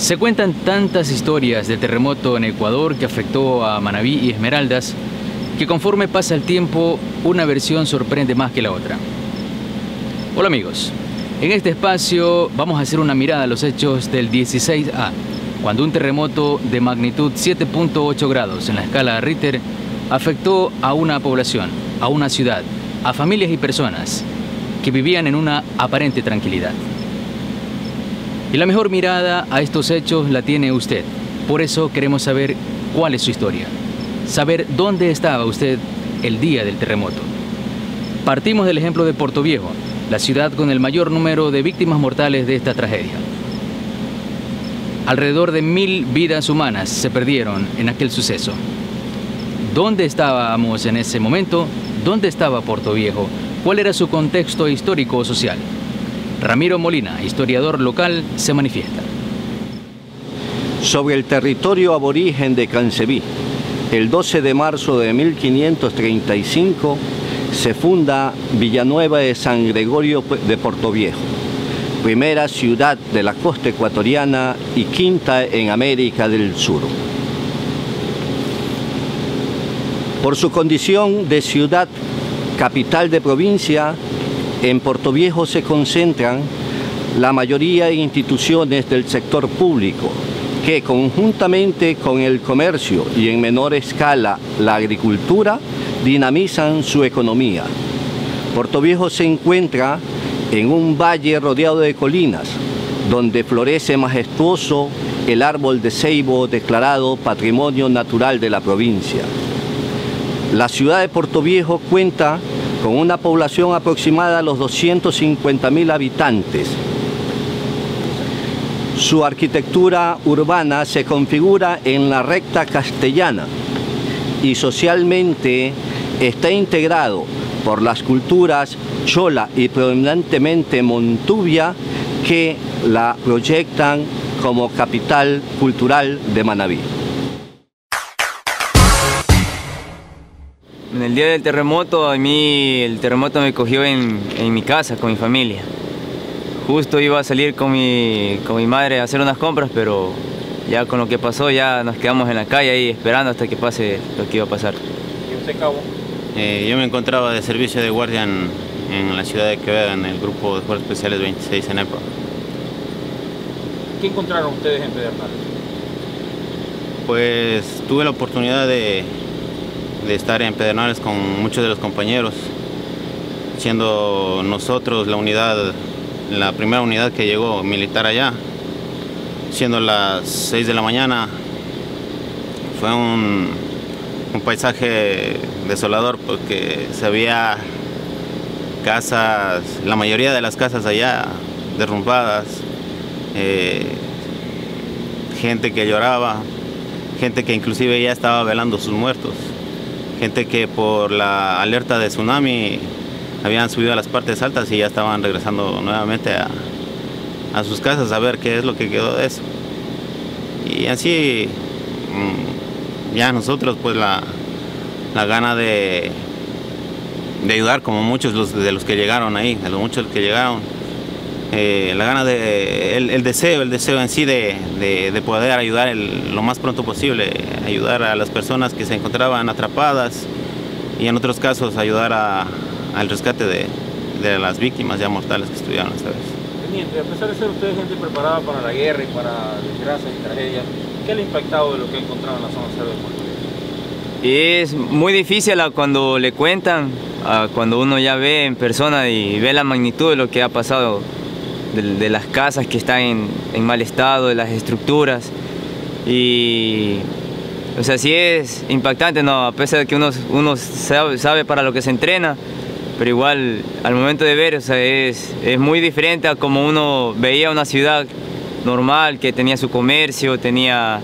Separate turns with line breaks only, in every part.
Se cuentan tantas historias del terremoto en Ecuador que afectó a Manabí y Esmeraldas, que conforme pasa el tiempo, una versión sorprende más que la otra. Hola amigos, en este espacio vamos a hacer una mirada a los hechos del 16A, cuando un terremoto de magnitud 7.8 grados en la escala Richter afectó a una población, a una ciudad, a familias y personas que vivían en una aparente tranquilidad. Y la mejor mirada a estos hechos la tiene usted. Por eso queremos saber cuál es su historia. Saber dónde estaba usted el día del terremoto. Partimos del ejemplo de Portoviejo, la ciudad con el mayor número de víctimas mortales de esta tragedia. Alrededor de 1000 vidas humanas se perdieron en aquel suceso. ¿Dónde estábamos en ese momento? ¿Dónde estaba Portoviejo? ¿Cuál era su contexto histórico o social? Ramiro Molina, historiador local, se manifiesta.
Sobre el territorio aborigen de Cancebí, el 12 de marzo de 1535 se funda Villanueva de San Gregorio de Portoviejo, primera ciudad de la costa ecuatoriana y quinta en América del Sur. Por su condición de ciudad capital de provincia, en Portoviejo se concentran la mayoría de instituciones del sector público que, conjuntamente con el comercio y en menor escala la agricultura, dinamizan su economía. Portoviejo se encuentra en un valle rodeado de colinas, donde florece majestuoso el árbol de ceibo declarado Patrimonio Natural de la provincia. La ciudad de Portoviejo cuenta con una población aproximada a los 250.000 habitantes. Su arquitectura urbana se configura en la recta castellana y socialmente está integrado por las culturas chola y predominantemente montuvia que la proyectan como capital cultural de Manabí.
En el día del terremoto, a mí el terremoto me cogió en mi casa, con mi familia. Justo iba a salir con mi madre a hacer unas compras, pero ya con lo que pasó ya nos quedamos en la calle ahí esperando hasta que pase lo que iba a pasar.
¿Y usted, cabo?
Yo me encontraba de servicio de guardia en la ciudad de Quevedo, en el grupo de Fuerzas Especiales 26 en EPA.
¿Qué encontraron ustedes en Pedernales?
Pues tuve la oportunidad de estar en Pedernales con muchos de los compañeros, siendo nosotros la primera unidad que llegó militar allá, siendo las 6 de la mañana. Fue un paisaje desolador porque se veía casas, la mayoría de las casas allá derrumbadas, gente que lloraba, gente que inclusive ya estaba velando sus muertos. Gente que por la alerta de tsunami habían subido a las partes altas y ya estaban regresando nuevamente a sus casas a ver qué es lo que quedó de eso. Y así ya nosotros pues la gana de ayudar, como muchos de los que llegaron ahí, de los muchos que llegaron, la gana el deseo en sí de poder ayudar lo más pronto posible, ayudar a las personas que se encontraban atrapadas y en otros casos ayudar al rescate de las víctimas ya mortales que estuvieron esta vez.
Teniente, a pesar de ser ustedes gente preparada para la guerra y para desgracias y tragedias, ¿qué le ha impactado de lo que ha encontrado en la zona cero de Portoviejo?
Es muy difícil cuando le cuentan, cuando uno ya ve en persona y ve la magnitud de lo que ha pasado, de las casas que están en mal estado, de las estructuras. Y o sea, sí es impactante, ¿no? A pesar de que uno sabe para lo que se entrena, pero igual al momento de ver, o sea, es muy diferente a como uno veía una ciudad normal que tenía su comercio, tenía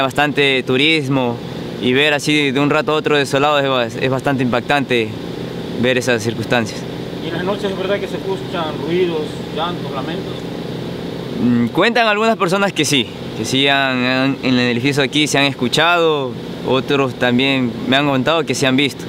bastante turismo, y ver así de un rato a otro desolado es bastante impactante ver esas circunstancias.
¿Y en las noches es verdad que se escuchan ruidos, llantos, lamentos?
Cuentan algunas personas que sí en el edificio aquí se han escuchado, otros también me han contado que se han visto.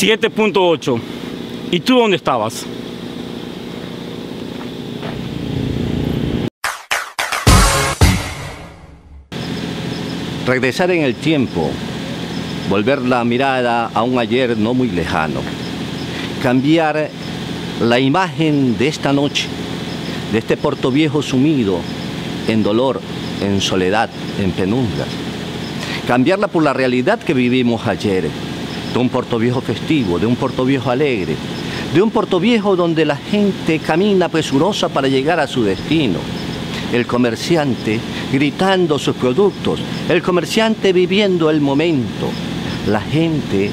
7.8. ¿Y tú dónde estabas?
Regresar en el tiempo, volver la mirada a un ayer no muy lejano, cambiar la imagen de esta noche, de este Portoviejo sumido en dolor, en soledad, en penumbras, cambiarla por la realidad que vivimos ayer, de un Portoviejo festivo, de un Portoviejo alegre, de un Portoviejo donde la gente camina presurosa para llegar a su destino. El comerciante gritando sus productos, el comerciante viviendo el momento, la gente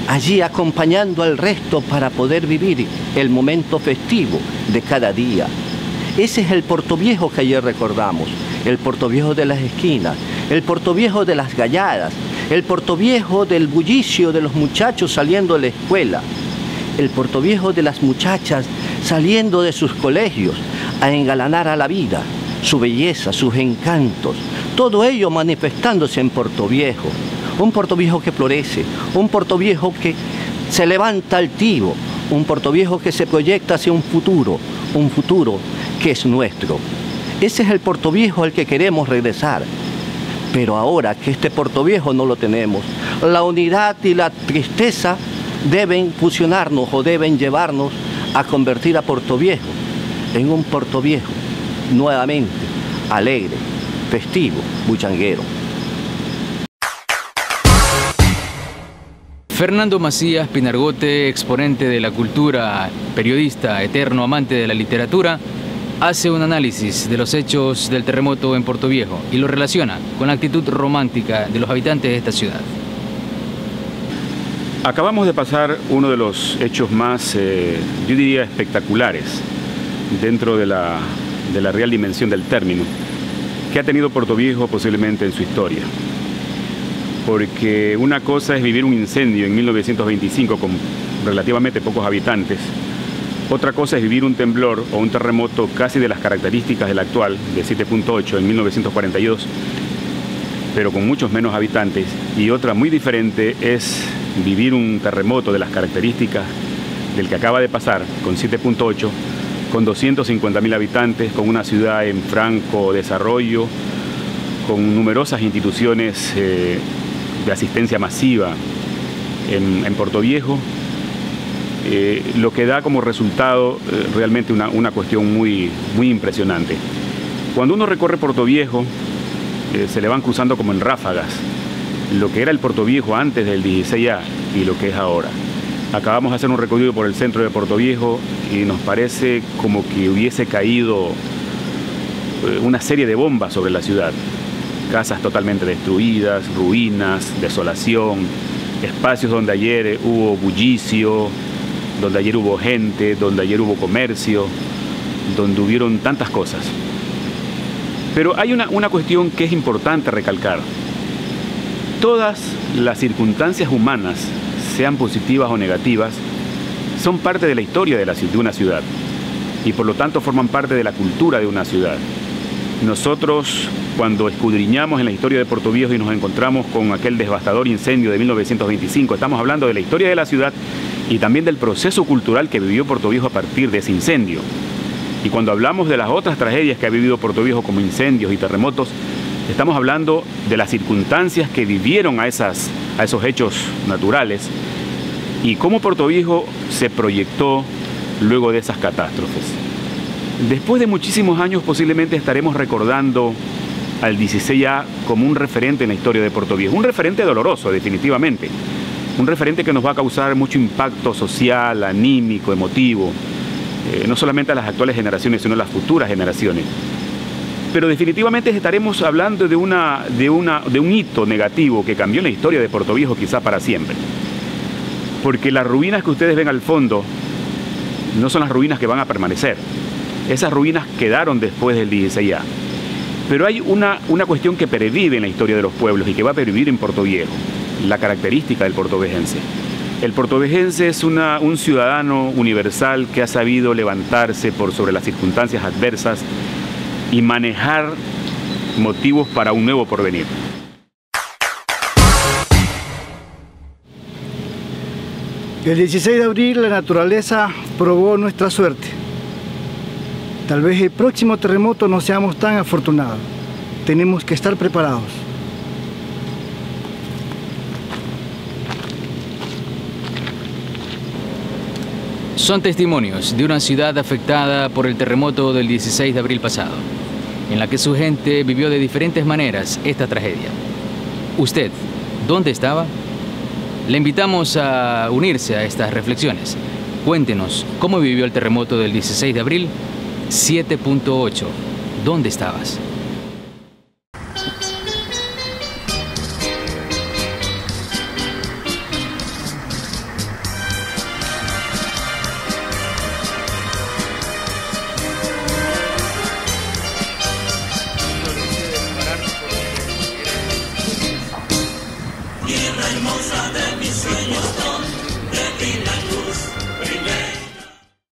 allí acompañando al resto para poder vivir el momento festivo de cada día. Ese es el Portoviejo que ayer recordamos, el Portoviejo de las esquinas, el Portoviejo de las galladas, el Portoviejo del bullicio de los muchachos saliendo de la escuela, el Portoviejo de las muchachas saliendo de sus colegios a engalanar a la vida, su belleza, sus encantos, todo ello manifestándose en Portoviejo. Un Portoviejo que florece, un Portoviejo que se levanta altivo, un Portoviejo que se proyecta hacia un futuro que es nuestro. Ese es el Portoviejo al que queremos regresar. Pero ahora que este Portoviejo no lo tenemos, la unidad y la tristeza deben fusionarnos o deben llevarnos a convertir a Portoviejo en un Portoviejo nuevamente alegre, festivo, bullanguero.
Fernando Macías Pinargote, exponente de la cultura, periodista, eterno amante de la literatura, hace un análisis de los hechos del terremoto en Portoviejo y lo relaciona con la actitud romántica de los habitantes de esta ciudad.
Acabamos de pasar uno de los hechos más, yo diría, espectaculares dentro de la real dimensión del término que ha tenido Portoviejo posiblemente en su historia. Porque una cosa es vivir un incendio en 1925 con relativamente pocos habitantes, otra cosa es vivir un temblor o un terremoto casi de las características del actual, de 7.8 en 1942, pero con muchos menos habitantes, y otra muy diferente es vivir un terremoto de las características del que acaba de pasar, con 7.8, con 250.000 habitantes, con una ciudad en franco desarrollo, con numerosas instituciones de asistencia masiva en Portoviejo, lo que da como resultado realmente una cuestión muy impresionante. Cuando uno recorre Portoviejo, se le van cruzando como en ráfagas lo que era el Portoviejo antes del 16A y lo que es ahora. Acabamos de hacer un recorrido por el centro de Portoviejo y nos parece como que hubiese caído una serie de bombas sobre la ciudad. Casas totalmente destruidas, ruinas, desolación, espacios donde ayer hubo bullicio, donde ayer hubo gente, donde ayer hubo comercio, donde hubieron tantas cosas. Pero hay una cuestión que es importante recalcar. Todas las circunstancias humanas, sean positivas o negativas, son parte de la historia de una ciudad y por lo tanto forman parte de la cultura de una ciudad. Nosotros, cuando escudriñamos en la historia de Portoviejo y nos encontramos con aquel devastador incendio de 1925, estamos hablando de la historia de la ciudad y también del proceso cultural que vivió Portoviejo a partir de ese incendio. Y cuando hablamos de las otras tragedias que ha vivido Portoviejo como incendios y terremotos, estamos hablando de las circunstancias que vivieron a esos hechos naturales y cómo Portoviejo se proyectó luego de esas catástrofes. Después de muchísimos años posiblemente estaremos recordando al 16A como un referente en la historia de Portoviejo, un referente doloroso definitivamente, un referente que nos va a causar mucho impacto social, anímico, emotivo, no solamente a las actuales generaciones sino a las futuras generaciones. Pero definitivamente estaremos hablando de un hito negativo que cambió la historia de Portoviejo quizá para siempre. Porque las ruinas que ustedes ven al fondo no son las ruinas que van a permanecer. Esas ruinas quedaron después del 16A. Pero hay una cuestión que pervive en la historia de los pueblos y que va a pervivir en Portoviejo, la característica del portovejense. El portovejense es un ciudadano universal que ha sabido levantarse por sobre las circunstancias adversas y manejar motivos para un nuevo porvenir.
El 16 de abril la naturaleza probó nuestra suerte. Tal vez el próximo terremoto no seamos tan afortunados. Tenemos que estar preparados.
Son testimonios de una ciudad afectada por el terremoto del 16 de abril pasado, en la que su gente vivió de diferentes maneras esta tragedia. ¿Usted dónde estaba? Le invitamos a unirse a estas reflexiones. Cuéntenos cómo vivió el terremoto del 16 de abril 7.8. ¿Dónde estabas?